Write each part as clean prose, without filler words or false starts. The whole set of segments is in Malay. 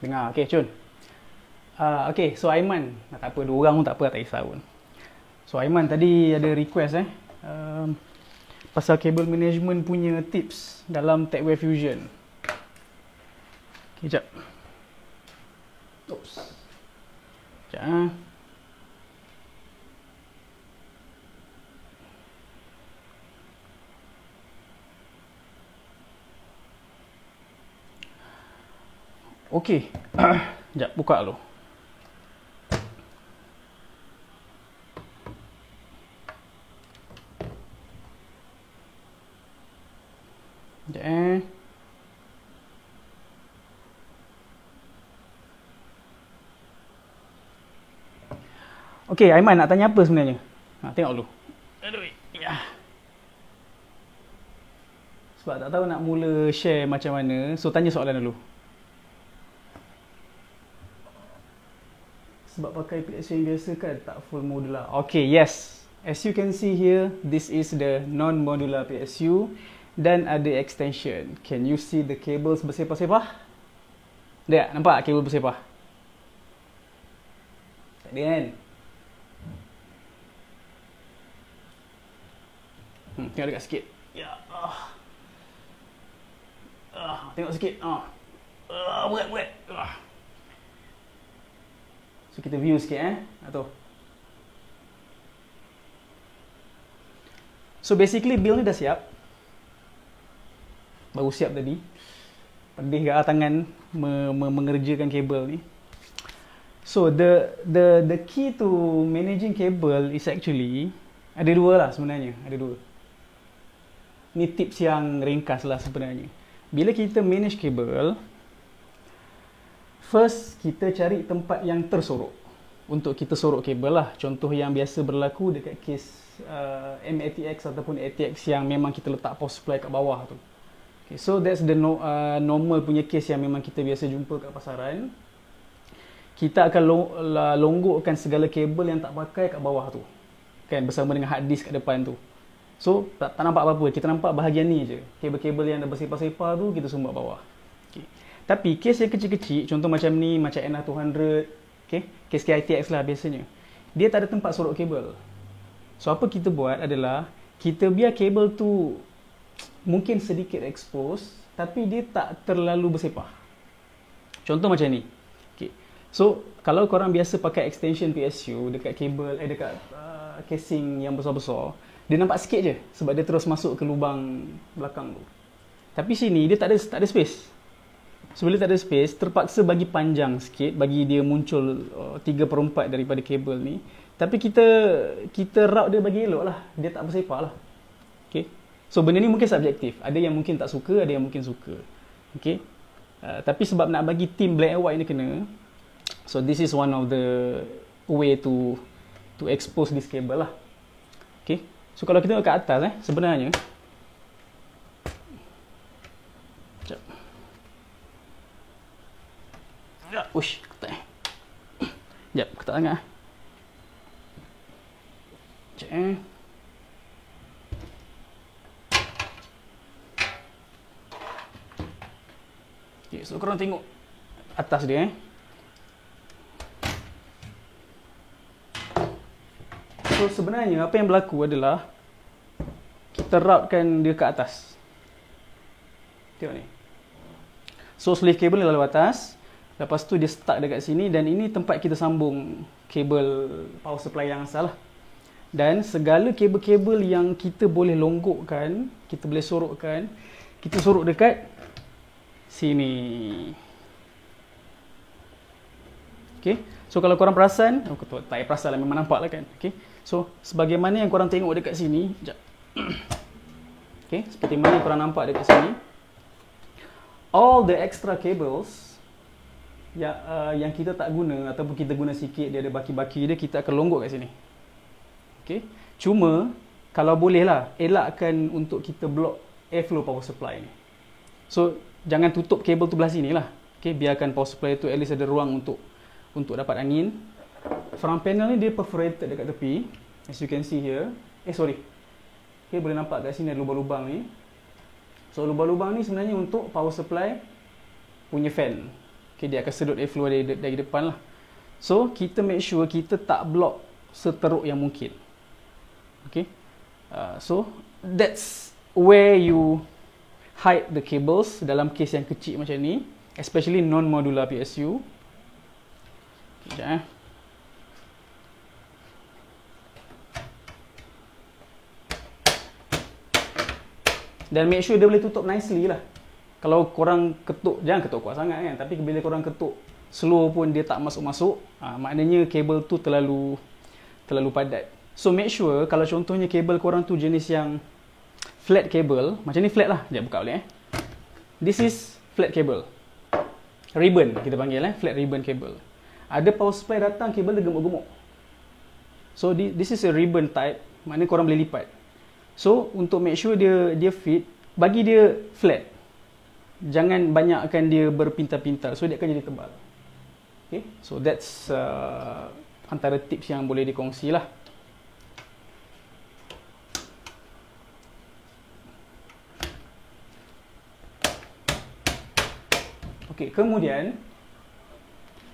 Dengar, okay Cun. Okay, so Aiman, tak apa, 2 orang pun tak apa, tak kisah pun. So Aiman tadi ada request pasal cable management punya tips dalam TechWare Fusion. Okay, jap. Oops. Jap. Okay. Jap, buka dulu. Sekejap Okay, Aiman nak tanya apa sebenarnya? Tengok dulu. Aduh, ya. Sebab tak tahu nak mula share macam mana, so tanya soalan dulu. Sebab pakai PSU yang biasa kan, tak full modular. Okay, yes. As you can see here, this is the non-modular PSU dan ada extension. Can you see the cables bersepah-sepah? Ada tak? Nampak kabel bersepah? Tak ada kan? Tengok dekat sikit. Ya. Tengok sikit. Berat. So kita view sikit atau. So basically build ni dah siap. Baru siap tadi. Pedih kat tangan mengerjakan kabel ni. So the key to managing cable is actually ada 2 lah sebenarnya, ada 2. Ni tips yang ringkas lah sebenarnya. Bila kita manage kabel, first kita cari tempat yang tersorok untuk kita sorok kabel lah. Contoh yang biasa berlaku dekat kes MATX ataupun ATX yang memang kita letak power supply kat bawah tu. Okay, so that's the normal punya case yang memang kita biasa jumpa kat pasaran. Kita akan longgokkan segala kabel yang tak pakai kat bawah tu, kan, bersama dengan hard disk kat depan tu. So tak nampak apa-apa, kita nampak bahagian ni je. Kabel-kabel yang dah bersepah-sepah tu kita sumbat bawah. Okay. Tapi kes yang kecil-kecil, contoh macam ni, macam NR200, okay, kes KITX lah biasanya, dia tak ada tempat sorok kabel. So apa kita buat adalah kita biar kabel tu mungkin sedikit expose, tapi dia tak terlalu bersepah. Contoh macam ni. Okay. So kalau korang biasa pakai extension PSU dekat kabel, dekat casing yang besar-besar, dia nampak sikit je sebab dia terus masuk ke lubang belakang tu. Tapi sini dia tak ada space. So bila tak ada space, terpaksa bagi panjang sikit, bagi dia muncul 3/4 daripada kabel ni. Tapi kita route dia bagi elok lah, dia tak bersepah lah. Okay. So benda ni mungkin subjektif. Ada yang mungkin tak suka, ada yang mungkin suka. Okay. Tapi sebab nak bagi team black and white ni kena, so this is one of the way to expose this cable lah. Okay. So kalau kita tengok kat atas sebenarnya, sekejap. Uish, ketat sekejap, ketat sangat sekejap Okay, so korang tengok atas dia So sebenarnya apa yang berlaku adalah kita routekan dia ke atas. Tengok ni. So sleeve cable ni lalu atas, lepas tu dia stuck dekat sini, dan ini tempat kita sambung kabel power supply yang asal lah. Dan segala kabel-kabel yang kita boleh longgokkan, kita boleh sorokkan, kita sorok dekat sini. Okay. So kalau korang perasan, tak payah perasan lah, memang nampak lah kan. Okay. So sebagaimana yang korang tengok dekat sini, okay, seperti mana yang korang nampak dekat sini, all the extra cables yang kita tak guna ataupun kita guna sikit, dia ada baki-baki dia, kita akan longgok kat sini. Okay. Cuma kalau boleh lah, elakkan untuk kita block airflow power supply ni. So jangan tutup kabel tu belah sini lah. Okay, biarkan power supply tu at least ada ruang untuk dapat angin. Front panel ni dia perforated dekat tepi, as you can see here. Okay, boleh nampak kat sini ada lubang-lubang ni. So lubang-lubang ni sebenarnya untuk power supply punya fan. Okay, dia akan sedut airflow dari depan lah. So, kita make sure kita tak block seteruk yang mungkin. Okay. So, that's where you hide the cables dalam case yang kecil macam ni, especially non-modular PSU. Sekejap Dan make sure dia boleh tutup nicely lah. Kalau korang ketuk, jangan ketuk kuat sangat kan. Tapi bila korang ketuk slow pun dia tak masuk-masuk, maknanya kabel tu terlalu padat. So make sure kalau contohnya kabel korang tu jenis yang flat kabel, macam ni flat lah. Sekejap buka boleh This is flat kabel. Ribbon kita panggil flat ribbon kabel. Ada power supply datang, kabel dia gemuk-gemuk. So this is a ribbon type, maknanya korang boleh lipat. So untuk make sure dia fit, bagi dia flat. Jangan banyakkan dia berpintar-pintar, so dia akan jadi tebal. Okay, so that's antara tips yang boleh dikongsi lah. Okay, kemudian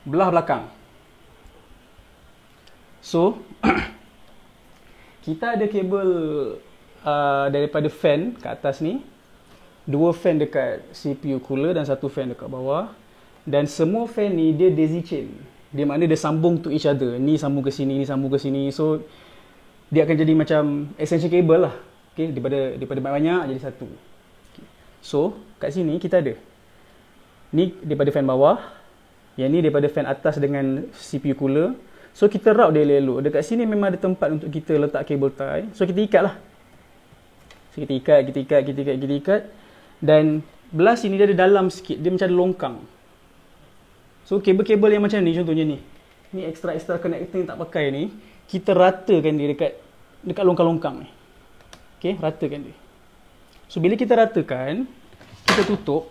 belah belakang. So kita ada kabel daripada fan kat atas ni, 2 fan dekat CPU cooler dan 1 fan dekat bawah. Dan semua fan ni dia daisy chain. Dia maknanya dia sambung to each other. Ni sambung ke sini, ni sambung ke sini. So dia akan jadi macam extension cable lah. Okay, daripada banyak jadi satu. Okay. So kat sini kita ada ni daripada fan bawah, yang ni daripada fan atas dengan CPU cooler. So kita route dia elok-elok. Dekat sini memang ada tempat untuk kita letak kabel tie. So kita ikat lah. So kita ikat. Dan belah sini dia ada dalam sikit, dia macam ada longkang. So kabel-kabel yang macam ni, contohnya ni extra connector yang tak pakai ni, kita ratakan dia dekat longkang-longkang ni. Okay, ratakan dia. So bila kita ratakan, kita tutup,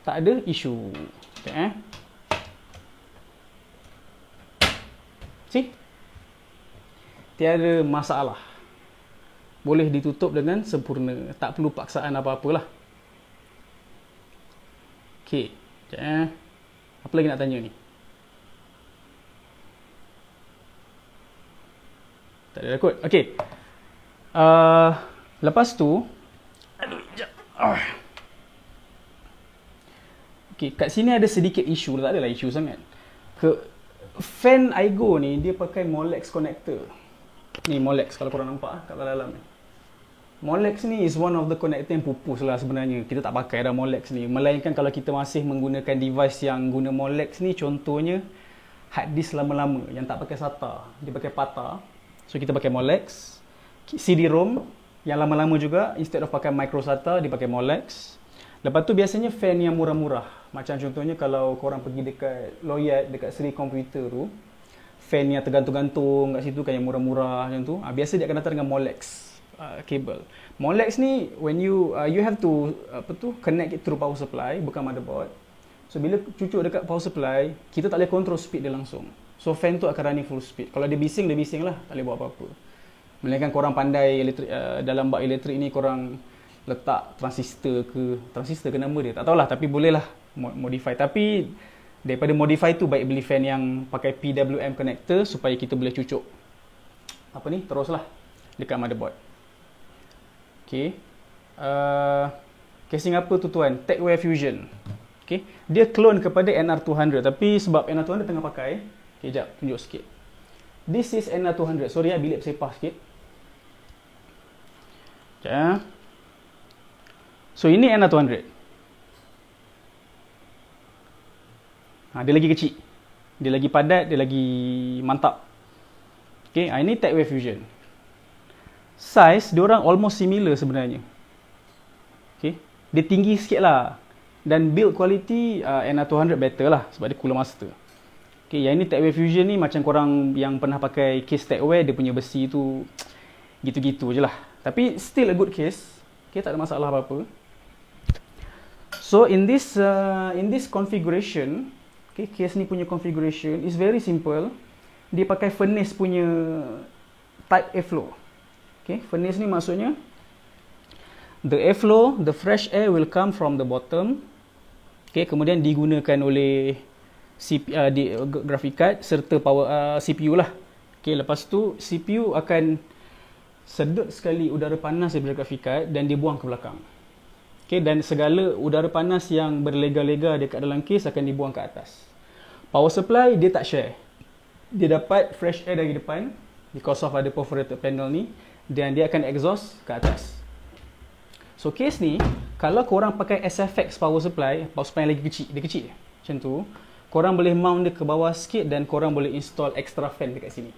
tak ada isu. Okay, see? Tiada masalah. Boleh ditutup dengan sempurna. Tak perlu paksaan apa-apalah. Okay. Apa lagi nak tanya ni? Tak ada kot. Okay. Lepas tu, aduh, sekejap. Okay, kat sini ada sedikit isu. Tak adalah isu sangat. Fan Aigo ni, dia pakai Molex connector. Ni Molex kalau korang nampak kat dalam ni. Molex ni is one of the connector yang pupus lah sebenarnya. Kita tak pakai dah Molex ni. Melainkan kalau kita masih menggunakan device yang guna Molex ni, contohnya hard disk lama-lama yang tak pakai SATA. Dia pakai PATA. So kita pakai Molex. CD-ROM yang lama-lama juga, instead of pakai micro SATA, dia pakai Molex. Lepas tu biasanya fan yang murah-murah. Macam contohnya kalau korang pergi dekat Loyat, dekat Sri Computer tu, fan yang tergantung-gantung kat situ kan yang murah-murah macam tu. Biasa dia akan datang dengan Molex cable. Molex ni when you have to connect it through power supply, bukan motherboard. So bila cucuk dekat power supply, kita tak boleh control speed dia langsung. So fan tu akan running full speed. Kalau dia bising lah, tak boleh buat apa-apa. Melainkan korang pandai elektrik, dalam bab elektrik ni korang letak transistor ke nama dia, tak tahulah, tapi bolehlah modify. Tapi daripada modify tu, baik beli fan yang pakai PWM connector supaya kita boleh cucuk teruslah dekat motherboard. Okay. Casing apa tu tuan? Techware Fusion. Okay. Dia clone kepada NR200, tapi sebab NR200 tengah pakai, okay, jap, tunjuk sikit. This is NR200. Sorry bilik bersepah sikit. Okay. So ini NR200. Dia lagi kecil, dia lagi padat, dia lagi mantap. Okay, ini Techware Fusion. Size diorang almost similar sebenarnya. Okay, dia tinggi sikit lah. Dan build quality NR200 better lah sebab dia cooler master. Okay, yang ini Techware Fusion ni macam korang yang pernah pakai case Techware, dia punya besi tu gitu-gitu je lah. Tapi still a good case. Okay, tak ada masalah apa-apa. So in this configuration, okay, case ni punya configuration is very simple. Dia pakai furnace punya type airflow. Okay, furnace ni maksudnya the airflow, the fresh air will come from the bottom Okay, kemudian digunakan oleh graphic card serta power CPU lah. Okay, lepas tu CPU akan sedut sekali udara panas daripada graphic card dan dia buang ke belakang. Okay, dan segala udara panas yang berlega-lega dekat dalam case akan dibuang ke atas. Power supply dia tak share. Dia dapat fresh air dari depan because of ada perforated panel ni, dan dia akan exhaust ke atas. So case ni, kalau korang pakai SFX power supply yang lagi kecil, dia kecil macam tu, korang boleh mount dia ke bawah sikit dan korang boleh install extra fan dekat sini.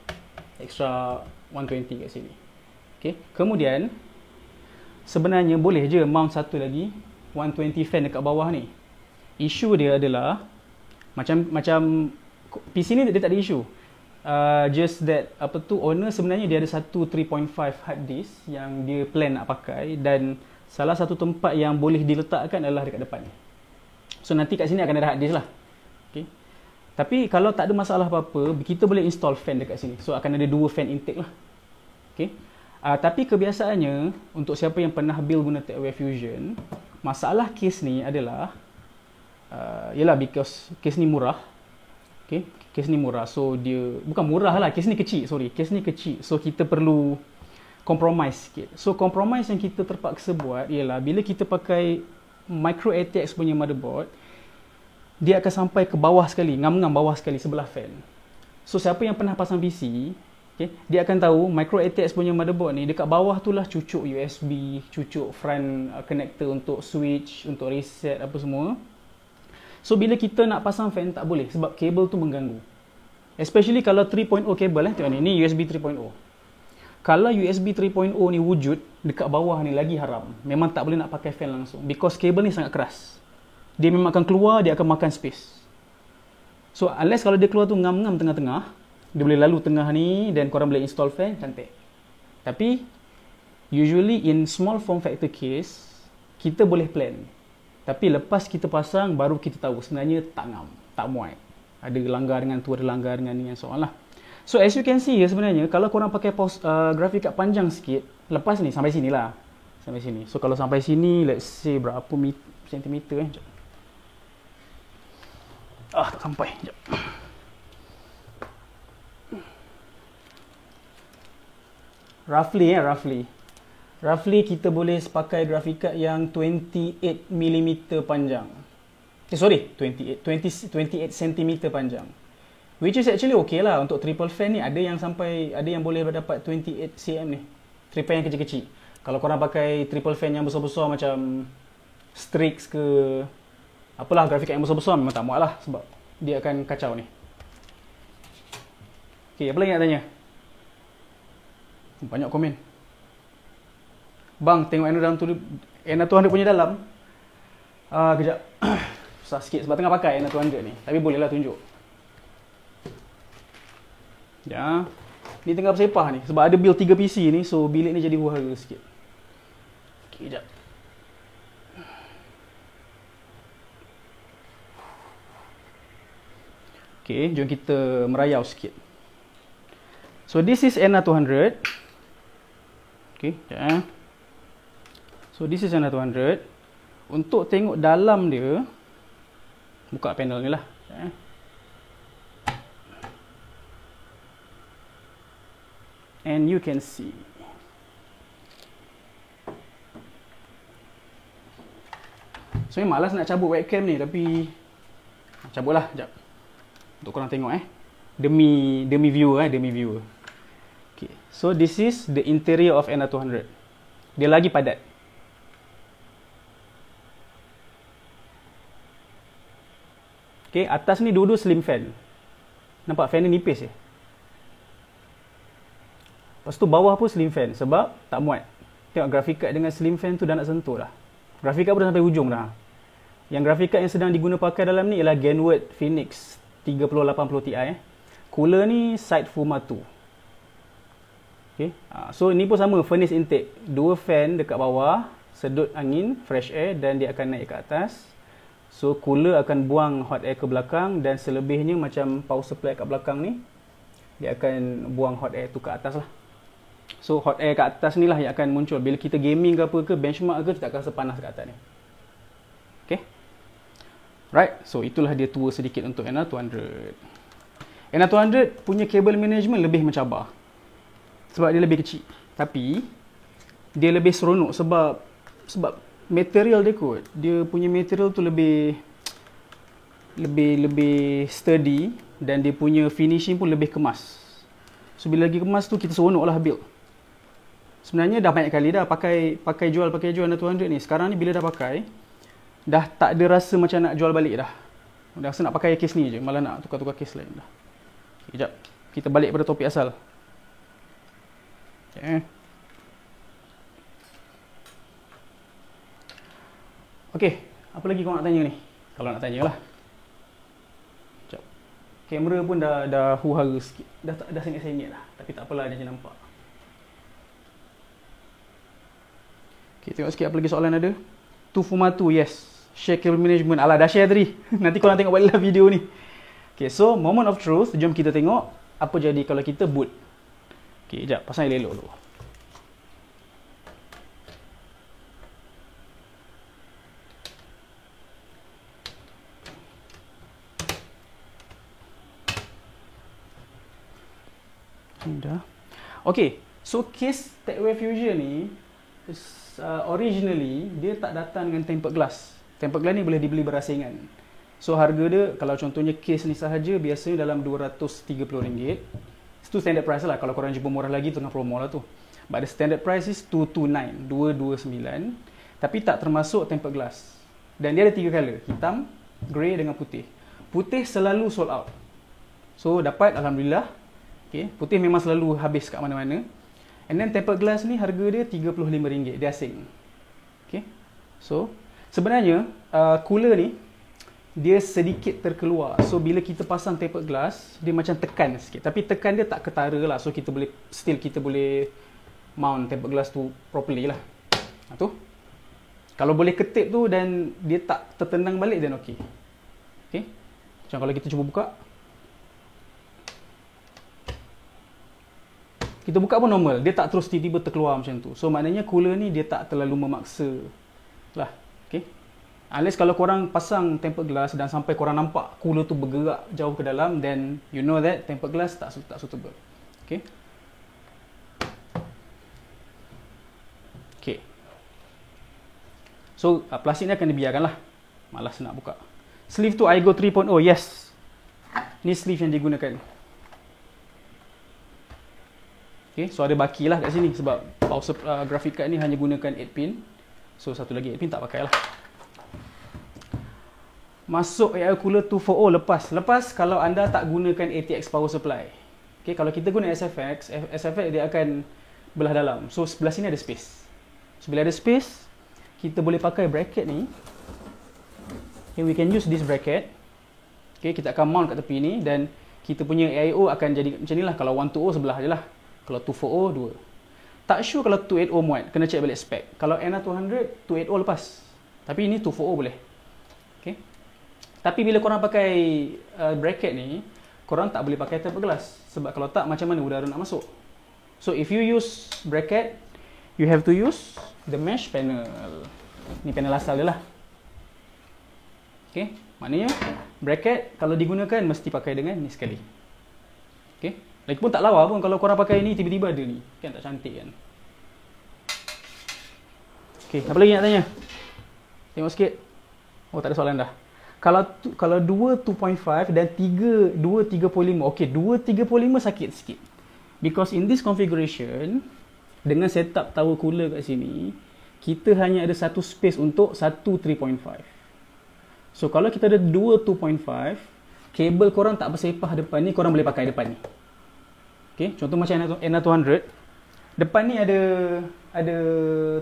Extra 120 kat sini. Okay. Kemudian, sebenarnya boleh je mount satu lagi 120 fan dekat bawah ni. Isu dia adalah, macam PC ni dia tak ada isu. Just that owner sebenarnya dia ada satu 3.5 hard disk yang dia plan nak pakai, dan salah satu tempat yang boleh diletakkan adalah dekat depan. So nanti kat sini akan ada hard disk lah. Okay. Tapi kalau tak ada masalah apa-apa, kita boleh install fan dekat sini. So akan ada 2 fan intake lah. Okay. Tapi kebiasaannya, untuk siapa yang pernah build guna TechWare Fusion, masalah case ni adalah yelah, because case ni murah. Okay. Case ni murah, so dia bukan murah lah, case ni kecil, case ni kecil, so kita perlu compromise sikit. So compromise yang kita terpaksa buat ialah bila kita pakai micro ATX punya motherboard, dia akan sampai ke bawah sekali, ngam-ngam bawah sekali sebelah fan. So siapa yang pernah pasang PC, okay, dia akan tahu micro ATX punya motherboard ni dekat bawah tu lah cucuk USB, cucuk front connector untuk switch, untuk reset apa semua. So bila kita nak pasang fan tak boleh sebab kabel tu mengganggu. Especially kalau 3.0 kabel tengok ni USB 3.0. Kalau USB 3.0 ni wujud, dekat bawah ni lagi haram. Memang tak boleh nak pakai fan langsung because kabel ni sangat keras. Dia memang akan keluar, dia akan makan space. So unless kalau dia keluar tu ngam-ngam tengah-tengah, dia boleh lalu tengah ni dan korang boleh install fan, cantik. Tapi usually in small form factor case, kita boleh plan. Tapi lepas kita pasang, baru kita tahu sebenarnya tak ngam, tak muat. Ada langgar dengan tu, ada langgar dengan ni, dan so on lah. So as you can see sebenarnya, kalau korang pakai graphic card panjang sikit, lepas ni sampai sini lah. Sampai sini. So kalau sampai sini, let's say berapa sentimeter Sekejap. Tak sampai. Sekejap. Roughly kita boleh pakai graphic card yang 28mm panjang. 28 cm panjang. Which is actually okay lah untuk triple fan ni. Ada yang boleh dapat 28 cm ni. Triple yang kecil-kecil. Kalau korang pakai triple fan yang besar-besar macam Strix ke apalah, graphic card yang besar-besar memang tak muat lah sebab dia akan kacau ni. Okay, apa lagi nak tanya? Banyak komen. Bang, tengok N200 punya dalam. Kejap. Susah sikit sebab tengah pakai N200 ni. Tapi bolehlah tunjuk. Ya. Ni tengah bersepah ni. Sebab ada build 3 PC ni. So bilik ni jadi huru-hara sikit. Okay, kejap. Okay, jom kita merayau sikit. So this is N200. Okay, sekejap. So this is N200. Untuk tengok dalam dia, buka panel ni lah. And you can see. So ni malas nak cabut webcam ni, tapi cabutlah sekejap. Untuk korang tengok Demi viewer demi viewer. Okay. So this is the interior of N200. Dia lagi padat. Okay, atas ni dua-dua slim fan. Nampak fan ni nipis je. Lepas tu bawah pun slim fan sebab tak muat. Tengok graphic card dengan slim fan tu dah nak sentuh dah. Graphic card pun dah sampai hujung dah. Yang graphic card yang sedang diguna pakai dalam ni ialah Genwood Phoenix 3080 Ti. Cooler ni side Fuma 2. Okay. So ni pun sama, furnace intake. 2 fan dekat bawah, sedut angin, fresh air, dan dia akan naik ke atas. So cooler akan buang hot air ke belakang, dan selebihnya macam power supply kat belakang ni, dia akan buang hot air tu ke atas lah. So hot air kat atas ni lah yang akan muncul. Bila kita gaming ke apa ke, benchmark ke, kita akan rasa panas kat atas ni. Okay. Right? So itulah dia tua sedikit untuk NR200. NR200 punya cable management lebih mencabar. Sebab dia lebih kecil. Tapi dia lebih seronok sebab material dia kot. Dia punya material tu lebih sturdy dan dia punya finishing pun lebih kemas. So bila lagi kemas tu kita seronok lah build. Sebenarnya dah banyak kali dah pakai jual NR200 ni. Sekarang ni bila dah pakai, dah tak ada rasa macam nak jual balik dah. Dah rasa nak pakai kes ni je, malah nak tukar-tukar kes lain dah. Sekejap, kita balik pada topik asal. Okay, apa lagi kau nak tanya ni? Kalau nak tanya lah. Sekejap. Kamera pun dah huru-hara sikit. Dah sengit-sengit lah. Tapi tak apalah, dia je nampak. Okay, tengok sikit apa lagi soalan ada. Tufumatu, yes. Share cable management. Alah, dah share tadi. Nanti korang tengok balik lah video ni. Okay, so moment of truth. Jom kita tengok apa jadi kalau kita boot. Okay, sekejap. Pasang elok dulu. Dah. Okay, so case TechWare Fusion ni originally dia tak datang dengan tempered glass. Tempered glass ni boleh dibeli berasingan. So harga dia kalau contohnya case ni sahaja biasanya dalam RM230. Itu standard price lah. Kalau korang jumpa murah lagi tengah promo lah tu. But the standard price is 229. Tapi tak termasuk tempered glass. Dan dia ada 3 color, hitam, grey dengan putih. Putih selalu sold out. So dapat, alhamdulillah. Okay, putih memang selalu habis kat mana-mana. And then tempered glass ni harga dia RM35. Dia asing. Okay. So sebenarnya cooler ni dia sedikit terkeluar. So bila kita pasang tempered glass, dia macam tekan sikit. Tapi tekan dia tak ketara lah. So kita boleh mount tempered glass tu properly lah. Tu. Kalau boleh ketip tu dan dia tak tertendang balik, then okay. Okay. Macam kalau kita cuba buka. Kita buka pun normal. Dia tak terus tiba-tiba terkeluar macam tu. So maknanya cooler ni dia tak terlalu memaksa lah. Okay. Unless kalau korang pasang tempered glass dan sampai korang nampak cooler tu bergerak jauh ke dalam, then you know that tempered glass tak suitable. Okay. Okay. So plastik ni akan dibiarkan lah. Malas nak buka. Sleeve tu iGo 3.0. Yes. Ni sleeve yang digunakan. Okay, so ada baki lah kat sini sebab power graphic card ni hanya gunakan 8 pin. So satu lagi 8 pin tak pakai lah. Masuk AI cooler 240 lepas kalau anda tak gunakan ATX power supply. Okay, kalau kita guna SFX dia akan belah dalam. So sebelah sini ada space. So bila ada space, kita boleh pakai bracket ni. Okay, we can use this bracket. Okay, kita akan mount kat tepi ni dan kita punya AIO akan jadi macam ni lah. Kalau 120 sebelah je lah. Kalau 240, 2. Tak sure kalau 280 muat. Kena check balik spek. Kalau NR200, 280 lepas. Tapi ini 240 boleh. Okay. Tapi bila korang pakai bracket ni, korang tak boleh pakai tempered glass. Sebab kalau tak, macam mana udara nak masuk? So, if you use bracket, you have to use the mesh panel. Ni panel asal dia lah. Okay. Maknanya, bracket kalau digunakan, mesti pakai dengan ni sekali. Okay. Lagipun tak lawa pun kalau korang pakai ni tiba-tiba ada ni. Kan tak cantik kan. Okay, apa lagi nak tanya? Tengok sikit. Oh, tak ada soalan dah. Kalau 2 2.5 dan 2 3.5. Okay, 2 3.5 sakit sikit. Because in this configuration, dengan setup tower cooler kat sini, kita hanya ada satu space untuk 1 3.5. So, kalau kita ada 2 2.5, kabel korang tak bersepah depan ni, korang boleh pakai depan ni. Okay, contoh macam NR200, depan ni ada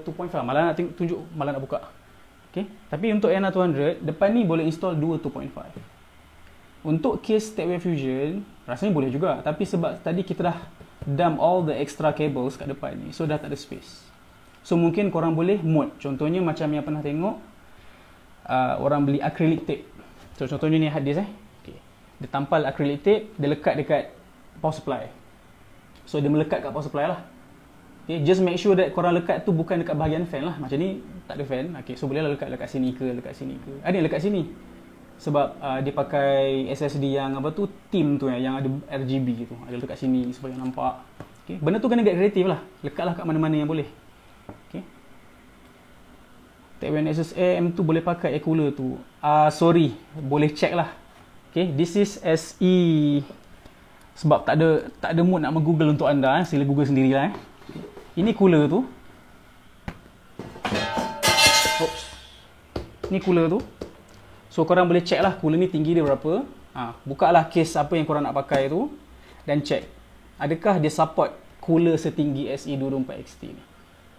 2.5, malah nak tunjuk, malah nak buka. Okay, tapi untuk NR200, depan ni boleh install 2 2.5. Untuk case TechWare Fusion, rasanya boleh juga, tapi sebab tadi kita dah dump all the extra cables kat depan ni, so dah tak ada space. So mungkin korang boleh mode, contohnya macam yang pernah tengok, orang beli acrylic tape. So contohnya ni hard disk okay. Dia tampal acrylic tape, dia lekat dekat power supply. So dia melekat kat power supply lah. Okay, just make sure that korang lekat tu bukan dekat bahagian fan lah. Macam ni tak ada fan. Okay, so bolehlah lekat sini ke, lekat sini ke. Ada yang lekat sini. Sebab dia pakai SSD yang apa tu, TIM tu yang ada RGB tu. Ada dekat sini supaya nampak. Okay. Benda tu kena get kreatif lah. Lekatlah kat mana-mana yang boleh. Okay. Taiwan Nexus Air M2 boleh pakai air cooler tu. Sorry, boleh check lah. Okay, this is SE. Sebab tak ada mood nak google untuk anda. Sila google sendirilah. Ini cooler tu. Oops. Ni cooler tu. So korang boleh check lah cooler ni tinggi dia berapa. Buka lah case apa yang korang nak pakai tu dan check adakah dia support cooler setinggi SE224XT ni.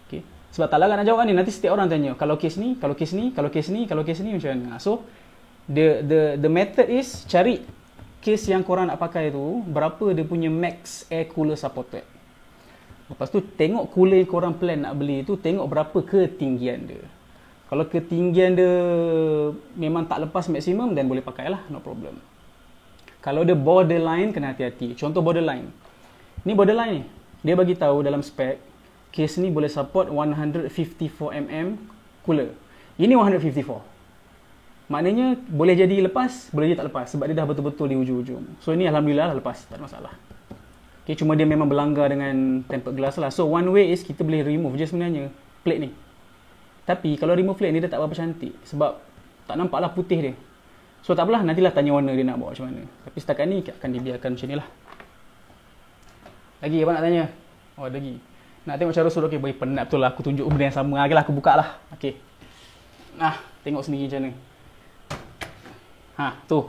Okay. Sebab tak larat nak jawab ni, nanti setiap orang tanya kalau case ni, kalau case ni, kalau case ni, kalau case ni macam mana. So the method is cari case yang korang nak pakai tu berapa dia punya max air cooler supported. Lepas tu tengok cooler yang korang plan nak beli tu, tengok berapa ketinggian dia. Kalau ketinggian dia memang tak lepas maksimum, then boleh pakai lah, no problem. Kalau dia borderline, kena hati-hati. Contoh borderline. Ni borderline ni. Dia bagi tahu dalam spek, case ni boleh support 154mm cooler. Ini 154. Maknanya boleh jadi lepas, boleh jadi tak lepas. Sebab dia dah betul-betul di ujung-ujung. So ini alhamdulillah lepas, tak ada masalah. Okay, cuma dia memang berlanggar dengan tempered glass lah. So one way is kita boleh remove je sebenarnya plate ni. Tapi kalau remove plate ni dia tak berapa cantik. Sebab tak nampak lah putih dia. So tak apalah, nantilah tanya warna dia nak buat macam mana. Tapi setakat ni akan dibiarkan macam ni lah. Lagi apa nak tanya? Oh lagi. Nak tengok cara suruh? Okay, boleh penat betul lah. Aku tunjuk benda yang sama. Okeylah, aku buka lah. Okay. Nah, tengok sendiri macam mana. Tu.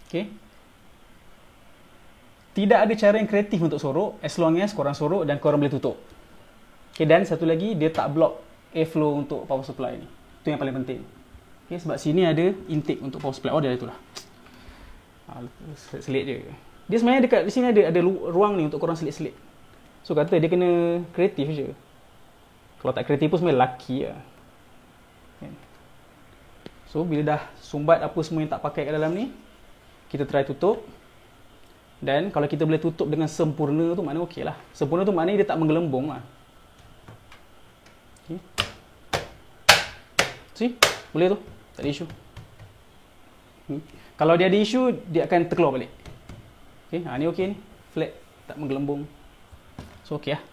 Okay. Tidak ada cara yang kreatif untuk sorok, as long as korang sorok dan korang boleh tutup. Okay, dan satu lagi, dia tak block airflow untuk power supply ni. Itu yang paling penting. Okay, sebab sini ada intake untuk power supply. Oh, dia itulah. Selit je. Dia sebenarnya dekat di sini ada ruang ni untuk korang selit-selit. So kata dia kena kreatif je. Kalau tak kreatif pun sebenarnya laki lah. Okay. So bila dah sumbat apa semua yang tak pakai kat dalam ni, kita try tutup. Dan kalau kita boleh tutup dengan sempurna tu maknanya okey lah. Sempurna tu maknanya dia tak menggelembung lah. Okay. See? Boleh tu. Tak ada isu. Kalau dia ada isu, dia akan terkeluar balik. Okay. Ni okey ni. Flat. Tak menggelembung. So okey lah.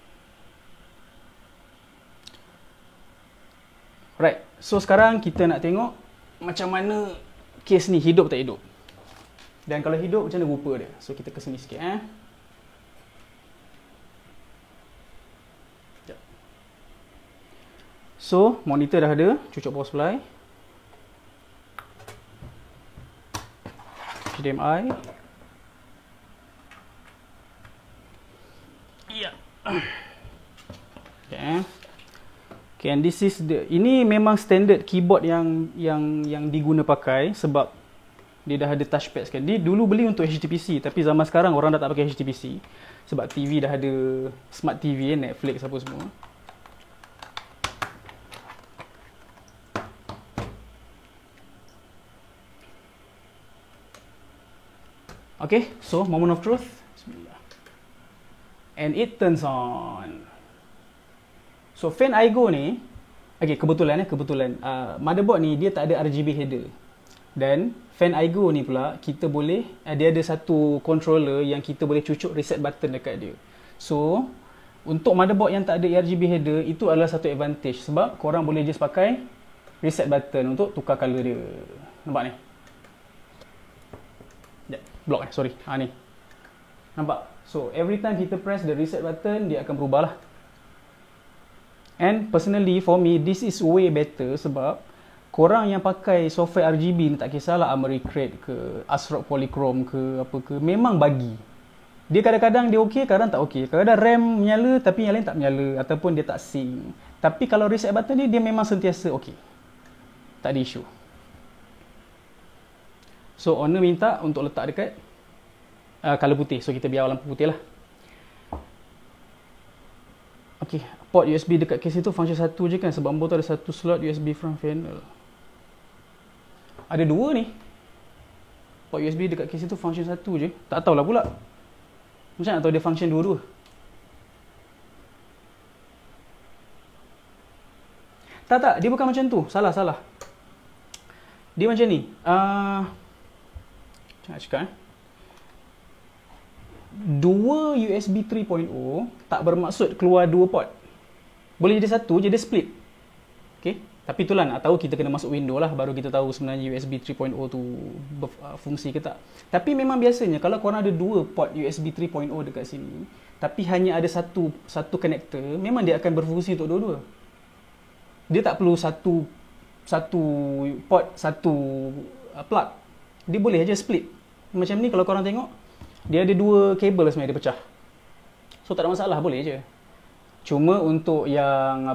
Alright. So sekarang kita nak tengok macam mana case ni hidup tak hidup. Dan kalau hidup macam mana rupa dia. So kita ke sini sikit So monitor dah ada, cucuk power supply, HDMI. Ya. Okay, and this is ini memang standard keyboard yang diguna pakai sebab dia dah ada touchpad sekarang. Dia dulu beli untuk HTPC, tapi zaman sekarang orang dah tak pakai HTPC sebab TV dah ada smart TV, Netflix apa semua. Okay, so moment of truth. Bismillah. And it turns on. So fan iGo ni, okay, kebetulan motherboard ni dia tak ada RGB header. Dan fan iGo ni pula kita boleh, dia ada satu controller yang kita boleh cucuk reset button dekat dia. So untuk motherboard yang tak ada RGB header, itu adalah satu advantage sebab korang boleh just pakai reset button untuk tukar color dia. Nampak ni? Block sorry. Ni. Nampak? So every time kita press the reset button, dia akan berubah lah. And personally for me, this is way better sebab korang yang pakai software RGB ni tak kisahlah Armoury Crate ke, ASRock Polychrome ke, apa ke, memang bagi. Dia kadang-kadang dia okey, kadang tak okey. Kadang-kadang RAM menyala tapi yang lain tak menyala ataupun dia tak sync. Tapi kalau reset button ni dia memang sentiasa okey. Tak ada isu. So owner minta untuk letak dekat color putih. So kita biar lampu putih lah. Okey, port USB dekat case itu function satu je kan sebab tu ada satu slot USB front panel. Ada dua ni. Port USB dekat case itu function satu je. Tak tahulah pula. Macam nak tahu dia function dua-dua. Tak, dia bukan macam tu. Salah. Dia macam ni. Macam nak cakap dua USB 3.0 tak bermaksud keluar dua port. Boleh jadi satu je, dia split. Okay? Tapi itulah nak tahu kita kena masuk window lah, baru kita tahu sebenarnya USB 3.0 tu fungsi ke tak. Tapi memang biasanya kalau korang ada dua port USB 3.0 dekat sini, tapi hanya ada satu connector, memang dia akan berfungsi untuk dua-dua. Dia tak perlu satu port, satu plug. Dia boleh aja split. Macam ni kalau korang tengok, dia ada dua kabel sebenarnya dia pecah. So tak ada masalah, boleh je. Cuma untuk yang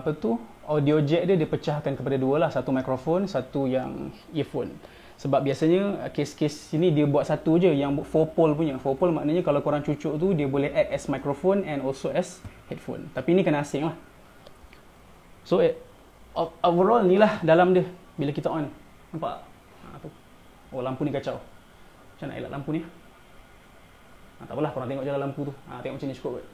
audio jack dia pecahkan kepada dua lah. Satu mikrofon, satu yang earphone. Sebab biasanya case-case sini dia buat satu je, yang 4 pole punya. 4 pole maknanya kalau korang cucuk tu, dia boleh act as microphone and also as headphone. Tapi ni kena asing lah. So overall ni lah dalam dia bila kita on. Nampak? Oh, lampu ni kacau. Macam nak elak lampu ni? Tak apalah, korang tengok je lah lampu tu. Tengok macam ni cukup kot.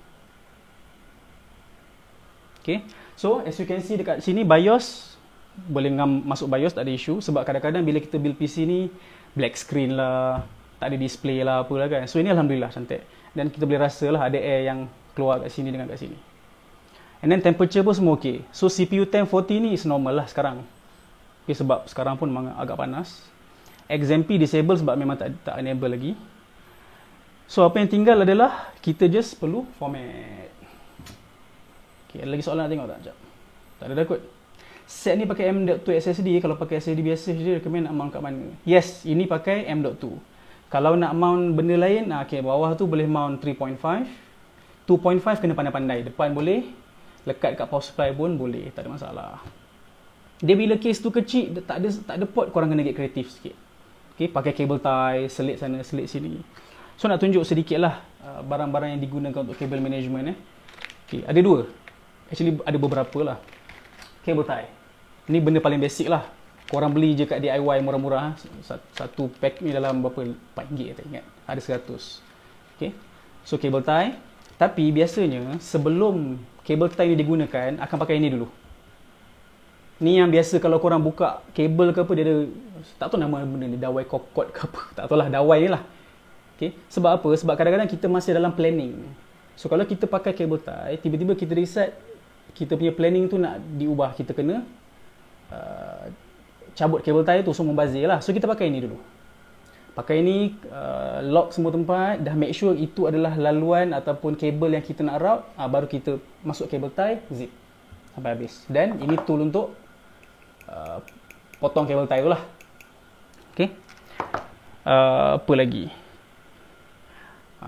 Okay. So as you can see dekat sini, BIOS boleh masuk BIOS, tak ada isu. Sebab kadang-kadang bila kita build PC ni, black screen lah, tak ada display lah, apalah kan. So ini Alhamdulillah cantik. Dan kita boleh rasa lah ada air yang keluar kat sini dengan kat sini. And then temperature pun semua okay. So CPU 1040 ni is normal lah sekarang. Okay, sebab sekarang pun memang agak panas. XMP disable sebab memang tak enable lagi. So apa yang tinggal adalah kita just perlu format. Okay, ada lagi soalan nak tengok tak? Sekejap. Tak ada dah kot. Set ni pakai M.2 SSD. Kalau pakai SSD biasa je, recommend nak mount kat mana? Yes, ini pakai M.2. Kalau nak mount benda lain, okay, bawah tu boleh mount 3.5. 2.5 kena pandai-pandai. Depan boleh, lekat kat power supply pun boleh, tak ada masalah. Dia bila case tu kecil, tak ada port, korang kena get kreatif sikit. Okay, pakai cable tie, selit sana, selit sini. So nak tunjuk sedikit lah barang-barang yang digunakan untuk cable management. Okay, ada dua. Actually ada beberapa lah. Cable tie. Ni benda paling basic lah. Korang beli je kat DIY murah-murah. Satu pack ni dalam berapa? RM4 tak ingat. Ada 100. Okay. So cable tie. Tapi biasanya sebelum cable tie ni digunakan, akan pakai ini dulu. Ni yang biasa kalau korang buka kabel ke apa, dia ada, tak tahu nama benda ni, dawai kokot ke apa. Tak tahu lah, dawai ni lah. Okay. Sebab apa? Sebab kadang-kadang kita masih dalam planning. So kalau kita pakai cable tie, tiba-tiba kita decide kita punya planning tu nak diubah, kita kena cabut cable tie tu, semua membazir lah. So kita pakai ini dulu. Pakai ini, lock semua tempat, dah make sure itu adalah laluan ataupun kabel yang kita nak route, baru kita masuk cable tie, zip sampai habis. Dan ini tool untuk potong cable tie tu lah. Okay. Apa lagi?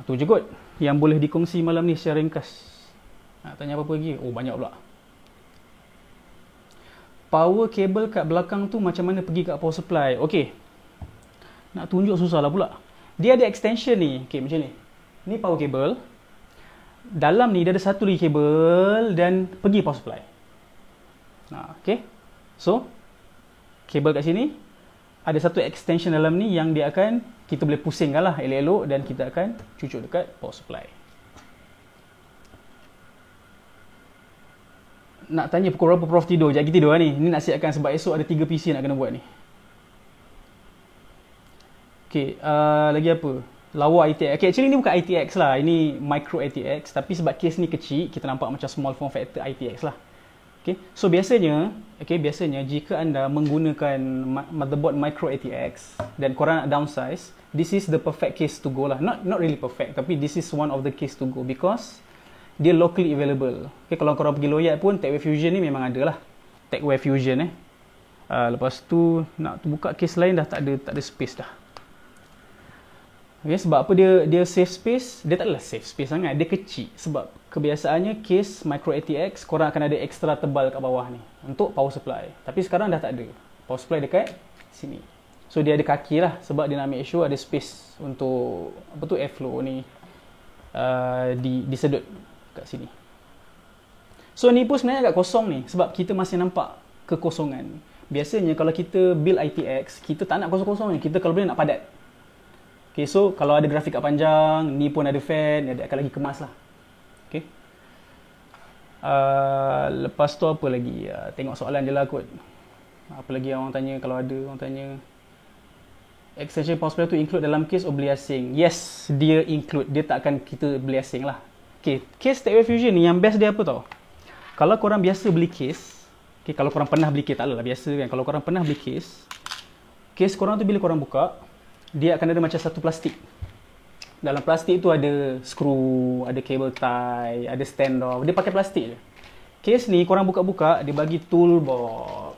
Tu je kot yang boleh dikongsi malam ni secara ringkas. Tanya apa-apa lagi? Oh, banyak pula. Power cable kat belakang tu macam mana pergi kat power supply? Okay. Nak tunjuk susah lah pula. Dia ada extension ni. Okay, macam ni. Ni power cable. Dalam ni dia ada satu lagi kabel dan pergi power supply. Okay. So, kabel kat sini. Ada satu extension dalam ni yang dia akan, kita boleh pusingkan lah elok-elok dan kita akan cucuk dekat power supply. Nak tanya pukul berapa Prof tidur? Sekejap lagi tidur lah ni. Ni nak siapkan sebab esok ada 3 PC nak kena buat ni. Okay, lagi apa? Lawa ITX. Okay, actually ni bukan ITX lah. Ini micro ITX. Tapi sebab case ni kecil, kita nampak macam small form factor ITX lah. Okay, so biasanya jika anda menggunakan motherboard micro ATX dan korang nak downsize, this is the perfect case to go lah. Not really perfect, tapi this is one of the case to go because dia locally available. Okay, kalau korang pergi Loyat pun TechWave Fusion ni memang ada lah. TechWave Fusion lepas tu nak buka case lain dah tak ada space dah. Okay, sebab apa dia safe space? Dia tak adalah safe space sangat, dia kecil. Sebab kebiasaannya case micro ATX korang akan ada extra tebal kat bawah ni untuk power supply. Tapi sekarang dah tak ada. Power supply dekat sini. So dia ada kaki lah sebab dia nak make sure ada space untuk airflow ni disedut kat sini. So ni pun sebenarnya agak kosong ni sebab kita masih nampak kekosongan. Biasanya kalau kita build ITX, kita tak nak kosong-kosong ni. Kita kalau boleh nak padat. Okay, so kalau ada grafik kat panjang, ni pun ada fan, dia akan lagi kemas lah. Okay. Lepas tu apa lagi? Tengok soalan je lah kot. Apa lagi orang tanya, kalau ada orang tanya. Extension power supply tu include dalam case beli asing? Yes, dia include. Dia takkan kita beli asing lah. Okay, case TechWave Fusion ni yang best dia apa tau? Kalau korang biasa beli case, okay, kalau korang pernah beli case, tak adalah biasa kan. Kalau korang pernah beli case korang tu bila korang buka, dia akan ada macam satu plastik. Dalam plastik tu ada skru, ada cable tie, ada standoff. Dia pakai plastik je. Case ni korang buka-buka, dia bagi toolbox.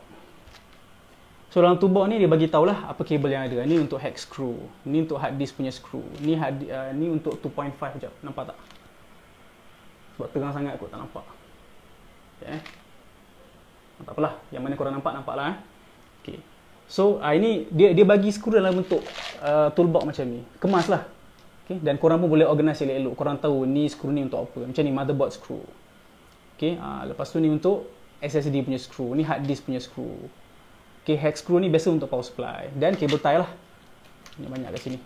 So dalam toolbox ni dia bagi tahulah apa kabel yang ada. Ni untuk hex screw, ni untuk hard disk punya screw, ni ni untuk 2.5 sekejap. Nampak tak? Sebab terang sangat kot tak nampak. Okay. Tak apalah, yang mana korang nampak lah. Okay. So ini dia bagi skru dalam bentuk toolbox macam ni. Kemas lah. Okay. Dan korang pun boleh organize elok-elok. Korang tahu ni skru ni untuk apa. Macam ni motherboard screw. Okay. Lepas tu ni untuk SSD punya screw. Ni hard disk punya screw. Okay. Hex screw ni biasa untuk power supply. Dan cable tie lah. Ini banyak kat sini.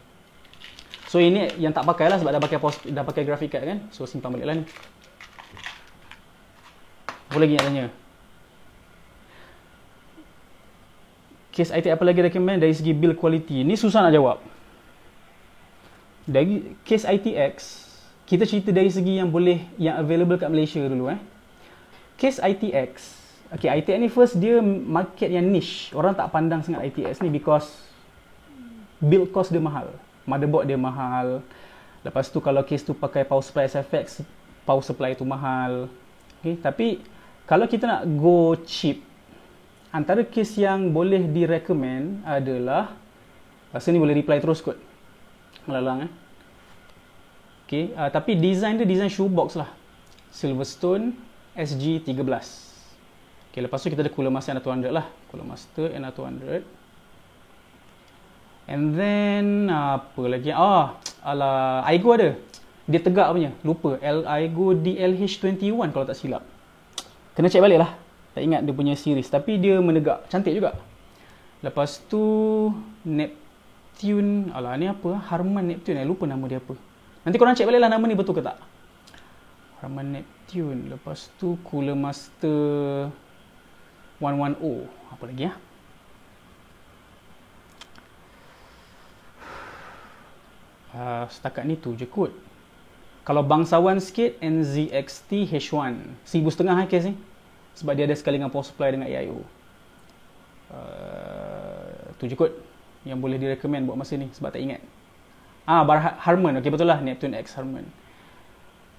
So ini yang tak pakai lah sebab dah pakai graphic card kan. So simpan balik lah ni. Apa lagi nak tanya? Case IT apa lagi recommend dari segi build quality? Ni susah nak jawab. Dari case ITX, kita cerita dari segi yang available kat Malaysia dulu. Case ITX, okay, ITX ni first dia market yang niche. Orang tak pandang sangat ITX ni because build cost dia mahal. Motherboard dia mahal. Lepas tu kalau case tu pakai power supply SFX, power supply tu mahal. Okay, tapi kalau kita nak go cheap, antara case yang boleh direkomend adalah, rasa ni boleh reply terus kot. Melalang Okay, tapi design dia design shoebox lah. Silverstone SG13. Okay, lepas tu kita ada Cooler Master NR200 lah. Cooler Master NR200. And then apa lagi? Aigo ada. Dia tegak punya. Lupa. Aigo DLH21 kalau tak silap. Kena check balik lah. Tak ingat dia punya series. Tapi dia menegak. Cantik juga. Lepas tu Neptune. Ni apa? Harman Neptune. Lupa nama dia apa. Nanti korang check balik lah nama ni betul ke tak. Harman Neptune. Lepas tu Cooler Master 110. Apa lagi ya? Setakat ni tu je kot. Kalau bangsawan sikit, NZXT H1 1,500 case ni. Sebab dia ada sekali dengan power supply dengan AIO. Tu je kot yang boleh direkomend buat masa ni. Sebab tak ingat. Bar Harman. Okay, betul lah. Neptune X Harman.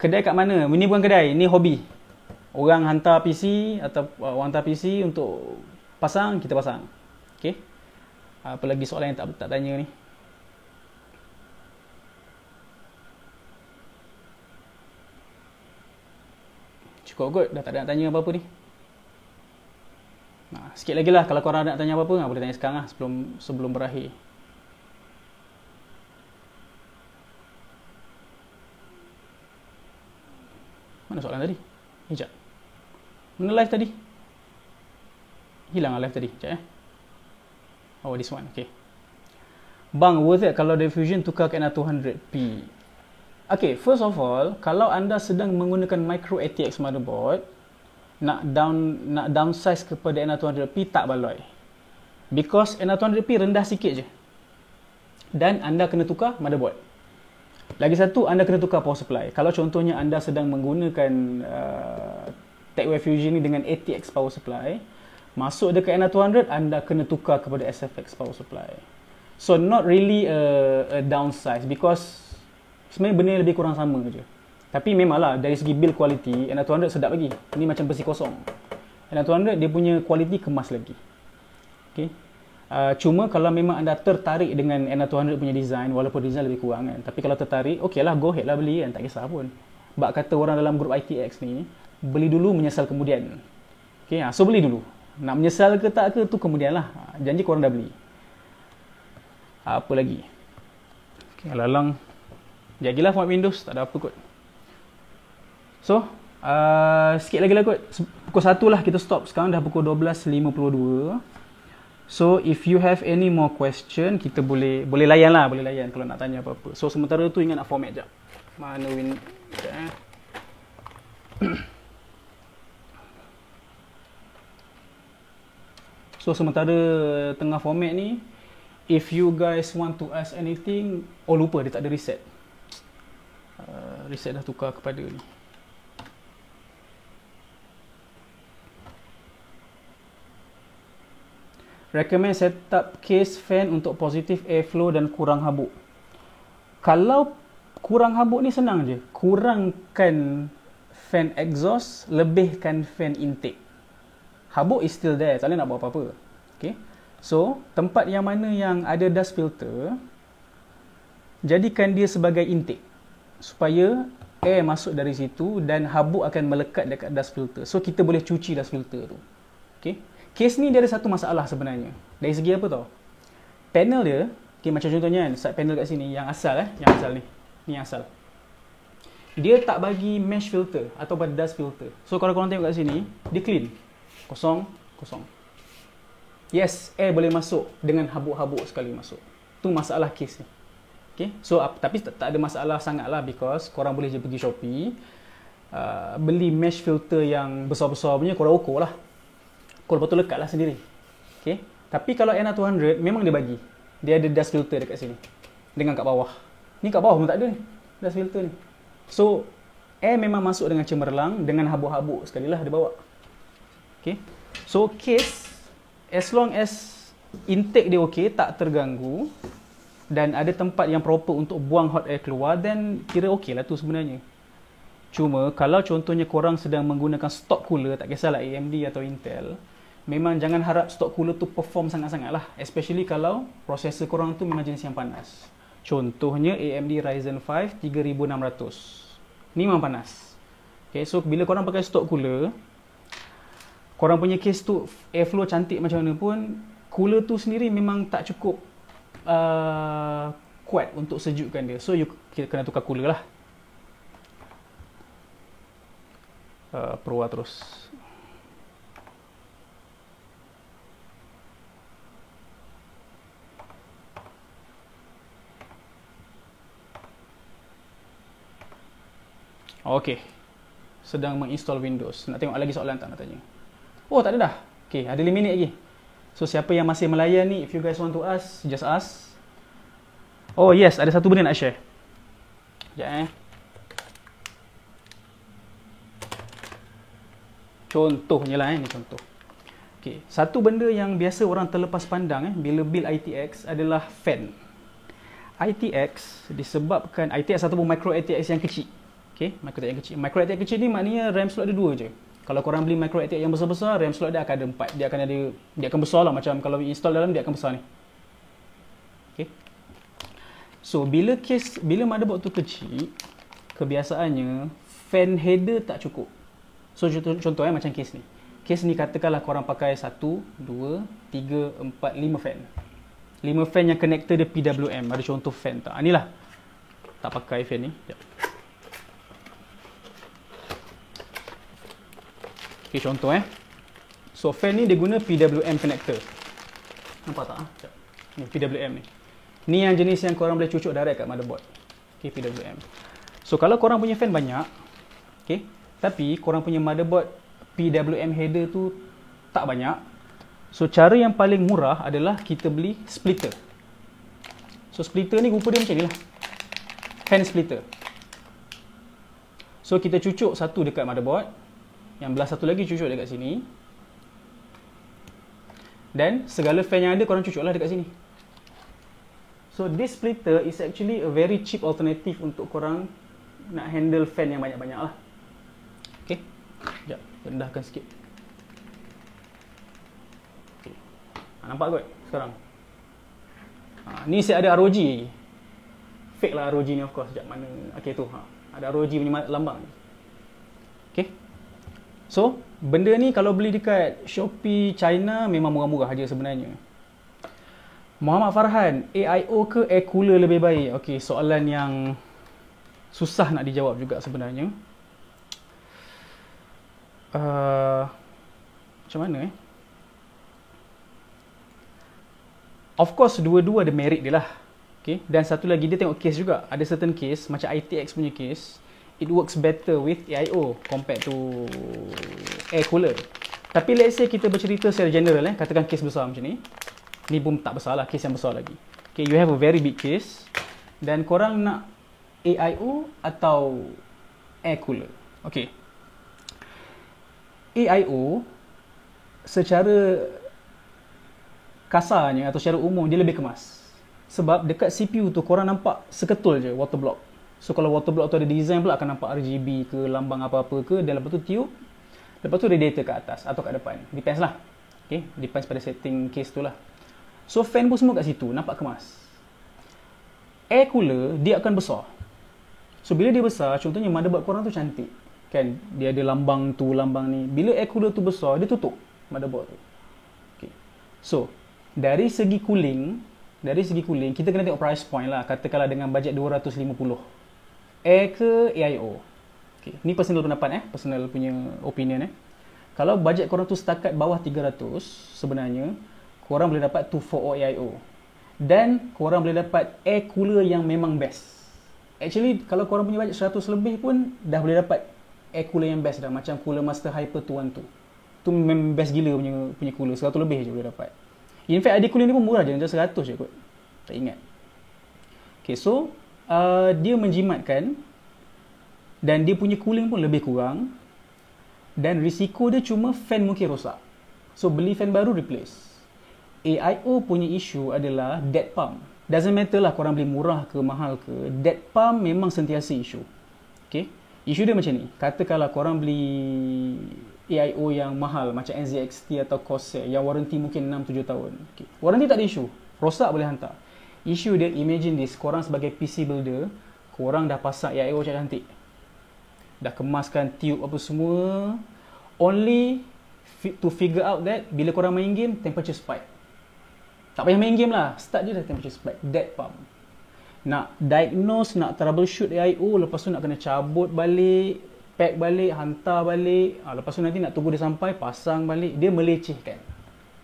Kedai kat mana? Ini bukan kedai. Ini hobi. Orang hantar PC atau orang hantar PC untuk pasang, kita pasang. Okay. Apa lagi soalan yang tak tanya ni? Cukup kot. Dah tak ada nak tanya apa-apa ni. Sikit lagi lah. Kalau korang nak tanya apa-apa, boleh tanya sekarang lah sebelum berakhir. Mana soalan tadi? Sekejap. Mana live tadi? Hilang lah live tadi. Sekejap this one. Okay. Bang, worth it kalau dari Fusion tukar ke NR200P? Okay, first of all, kalau anda sedang menggunakan micro ATX motherboard, nak downsize kepada NR200P tak baloi. Because NR200P rendah sikit je. Dan anda kena tukar motherboard. Lagi satu, anda kena tukar power supply. Kalau contohnya anda sedang menggunakan TechWave Fusion ni dengan ATX power supply, masuk dekat NR200, anda kena tukar kepada SFX power supply. So not really a downsize because sebenarnya benda lebih kurang sama je. Tapi memanglah dari segi build quality, NR200 sedap lagi. Ini macam besi kosong. NR200 dia punya quality kemas lagi. Okay. Cuma kalau memang anda tertarik dengan NR200 punya design, walaupun design lebih kurang kan. Tapi kalau tertarik, okey lah, go ahead lah beli kan. Tak kisah pun. Bak kata orang dalam grup ITX ni, beli dulu menyesal kemudian. Okay, so beli dulu. Nak menyesal ke tak ke tu kemudian lah. Janji korang dah beli. Apa lagi? Okay, lalang. Jagilah format Windows, tak ada apa kot. So, sikit lagi lah kot. Pukul 1 lah kita stop. Sekarang dah pukul 12.52. So, if you have any more question, kita boleh layan lah. Boleh layan kalau nak tanya apa-apa. So, sementara tu ingat nak format jap. Mana So sementara tengah format ni, if you guys want to ask anything, oh lupa dia tak ada reset. Reset dah tukar kepada ni. Recommend setup case fan untuk positive airflow dan kurang habuk. Kalau kurang habuk ni senang je. Kurangkan fan exhaust, lebihkan fan intake. Habuk is still there, tak boleh nak buat apa-apa. Okay. So, tempat yang mana yang ada dust filter, jadikan dia sebagai intake. Supaya air masuk dari situ dan habuk akan melekat dekat dust filter. So, kita boleh cuci dust filter tu. Okay. Case ni dia ada satu masalah sebenarnya. Dari segi apa tau? Panel dia, okay, macam contohnya kan, side panel kat sini, yang asal yang asal ni. Ni yang asal. Dia tak bagi mesh filter ataupun dust filter. So kalau korang tengok kat sini, dia clean. Kosong, kosong. Yes, air boleh masuk dengan habuk-habuk sekali masuk. Tu masalah case ni. Okay? So tapi tak ada masalah sangat lah, because korang boleh je pergi Shopee, beli mesh filter yang besar-besar punya, korang ukur lah. Korang betul lekat lah sendiri. Okay? Tapi kalau NR200 memang dia bagi. Dia ada dust filter dekat sini. Dengan kat bawah. Ni kat bawah pun tak ada ni. Dust filter ni. So, air memang masuk dengan cemerlang, dengan habuk-habuk sekali lah dia bawa. Okay? So, case, as long as intake dia okay, tak terganggu, dan ada tempat yang proper untuk buang hot air keluar, then kira okay lah tu sebenarnya. Cuma, kalau contohnya korang sedang menggunakan stock cooler, tak kisahlah AMD atau Intel, memang jangan harap stock cooler tu perform sangat-sangat lah. Especially kalau prosesor korang tu memang jenis yang panas. Contohnya AMD Ryzen 5 3600. Ni memang panas. Okay, so bila korang pakai stock cooler, korang punya case tu airflow cantik macam mana pun, cooler tu sendiri memang tak cukup kuat untuk sejukkan dia. So you kena tukar cooler lah. Pro terus. Okey. Sedang menginstall Windows. Nak tengok lagi soalan tak nak tanya? Oh, tak ada dah. Okey, ada 5 minit lagi. So, siapa yang masih melayan ni, if you guys want to ask, just ask. Oh, yes. Ada satu benda nak share. Sekejap Contohnya lah ni contoh. Okey, satu benda yang biasa orang terlepas pandang bila build ITX adalah fan. ITX disebabkan ITX ataupun micro ATX yang kecil. Okey, micro ATX yang kecil. Micro ATX kecil ni maknanya RAM slot ada 2 je. Kalau korang beli micro ATX yang besar-besar, RAM slot dia akan ada 4. Dia akan besar lah, macam kalau install dalam dia akan besar ni. Okey. So, bila motherboard tu kecil, kebiasaannya fan header tak cukup. So, contoh macam case ni. Case ni katakanlah korang pakai 1, 2, 3, 4, 5 fan. 5 fan yang connector dia PWM. Ada contoh fan tak? Inilah. Tak pakai fan ni. Sekejap. Okay, contoh So, fan ni dia guna PWM connector. Nampak tak? Sekejap. Ni PWM ni. Ni yang jenis yang korang boleh cucuk direct kat motherboard. Okay, PWM. So, kalau korang punya fan banyak, okay, tapi korang punya motherboard PWM header tu tak banyak. So, cara yang paling murah adalah kita beli splitter. So, splitter ni rupa dia macam ni lah. Fan splitter. So, kita cucuk satu dekat motherboard. Yang belah satu lagi cucuk dekat sini. Dan segala fan yang ada korang cucuk lah dekat sini. So, this splitter is actually a very cheap alternative untuk korang nak handle fan yang banyak-banyak lah. Okay. Sekejap. Rendahkan sikit. Okay. Nampak kot sekarang? Ni saya ada ROG lagi. Fake lah ROG ni of course. Sekejap mana. Okay tu. Ada ROG punya lambang. Okay. So, benda ni kalau beli dekat Shopee China memang murah-murah aja sebenarnya. Muhammad Farhan, AIO ke air cooler lebih baik? Okay, soalan yang susah nak dijawab juga sebenarnya. Macam mana Of course dua-dua ada merit dia lah. Okay? Dan satu lagi dia tengok case juga. Ada certain case macam ITX punya case, it works better with AIO compared to air cooler. Tapi let's say kita bercerita secara general, katakan kes besar macam ni. Ni pun tak besar lah, kes yang besar lagi. Okay, you have a very big case. Dan korang nak AIO atau air cooler. Okay. AIO secara kasarnya atau secara umum dia lebih kemas. Sebab dekat CPU tu korang nampak seketul je water block. So kalau water block tu ada design pula akan nampak RGB ke, lambang apa-apa ke, dan lepas tu tube, lepas tu radiator kat atas atau kat depan. Depends lah. Okay, depends pada setting case tu lah. So fan pun semua kat situ, nampak kemas. Air cooler dia akan besar. So bila dia besar, contohnya motherboard korang tu cantik. Kan, dia ada lambang tu, lambang ni. Bila air cooler tu besar, dia tutup motherboard tu. Okay. So dari segi cooling, kita kena tengok price point lah. Katakanlah dengan bajet 250. Air ke AIO? Okay. Ni personal pendapat personal punya opinion Kalau bajet korang tu setakat bawah 300, sebenarnya korang boleh dapat 240 AIO. Dan korang boleh dapat air cooler yang memang best. Actually, kalau korang punya bajet 100 lebih pun dah boleh dapat air cooler yang best dah. Macam Cooler Master Hyper 212. Tu memang best gila punya cooler. 100 lebih je boleh dapat. In fact, air cooler ni pun murah je. Macam 100 je kot. Tak ingat. Okay, so dia menjimatkan. Dan dia punya cooling pun lebih kurang. Dan risiko dia cuma fan mungkin rosak. So, beli fan baru, replace. AIO punya issue adalah dead pump. Doesn't matter lah korang beli murah ke mahal ke. Dead pump memang sentiasa issue. Okay. Isu dia macam ni. Katakanlah korang beli AIO yang mahal macam NZXT atau Corsair yang warranty mungkin 6-7 tahun. Okay. Warranty tak ada isu. Rosak boleh hantar. Isu dia, imagine this. Korang sebagai PC builder, korang dah pasang AIO cantik. Dah kemaskan tube apa semua. Only to figure out that bila korang main game, temperature spike. Tak payah main game lah. Start je dah temperature spike. Dead pump. Nak diagnose, nak troubleshoot AIO, lepas tu nak kena cabut balik, pack balik, hantar balik. Lepas tu nanti nak tunggu dia sampai, pasang balik. Dia melecehkan.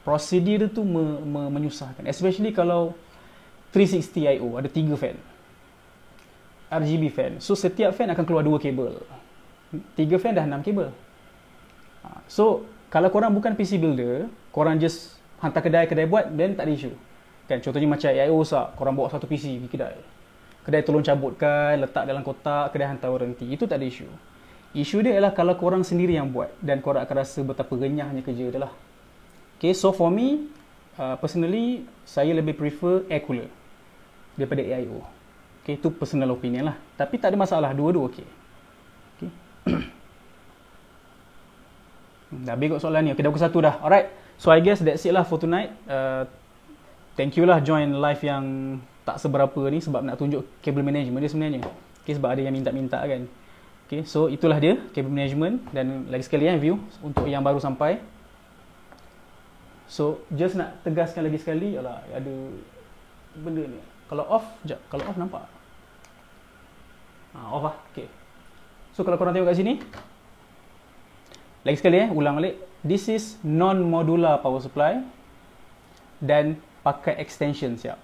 Prosedur tu menyusahkan. Especially kalau 360 AIO, ada 3 fan. RGB fan. So setiap fan akan keluar 2 kabel. 3 fan dah 6 kabel. So kalau korang bukan PC builder, korang just hantar kedai buat, then tak ada isu. Kan, contohnya macam AIO rosak, korang bawa satu PC pergi kedai. Kedai tolong cabutkan, letak dalam kotak, kedai hantar warranty. Itu tak ada isu. Isu dia ialah kalau korang sendiri yang buat dan korang akan rasa betapa renyahnya kerja dia lah. Okay, so for me, personally, saya lebih prefer air cooler daripada AIO. Okay, itu personal opinion lah. Tapi tak ada masalah, dua-dua okay. Okay. Dah habis kot soalan ni. Okay, dah pukul 1 dah. Alright. So I guess that's it lah for tonight. Thank you lah join live yang tak seberapa ni sebab nak tunjuk cable management dia sebenarnya. Okay, sebab ada yang minta-minta kan. Okay, so itulah dia cable management. Dan lagi sekali view untuk yang baru sampai. So just nak tegaskan lagi sekali, yalah, ada benda ni. Kalau off, sekejap. Kalau off nampak? Off lah. Okay. So kalau korang tengok kat sini, lagi sekali ulang balik. This is non-modular power supply dan pakai extension siap.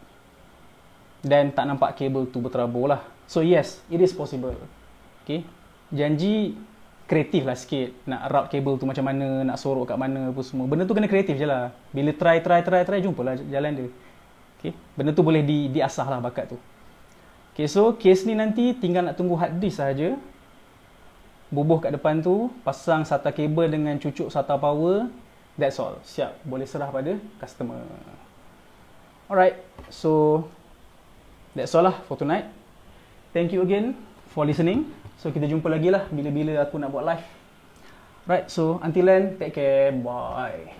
Dan tak nampak kabel tu berterabur lah. So yes, it is possible. Okay. Janji kreatif lah sikit. Nak route kabel tu macam mana, nak sorok kat mana apa semua. Benda tu kena kreatif je lah. Bila try, jumpalah jalan dia. Okay. Benda tu boleh diasah lah bakat tu. Okay, so case ni nanti tinggal nak tunggu hard disk sahaja. Bubuh kat depan tu, pasang SATA kabel dengan cucuk SATA power. That's all. Siap. Boleh serah pada customer. Alright. So, that's all lah for tonight. Thank you again for listening. So, kita jumpa lagi lah bila-bila aku nak buat live. Right. So, until then, take care. Bye.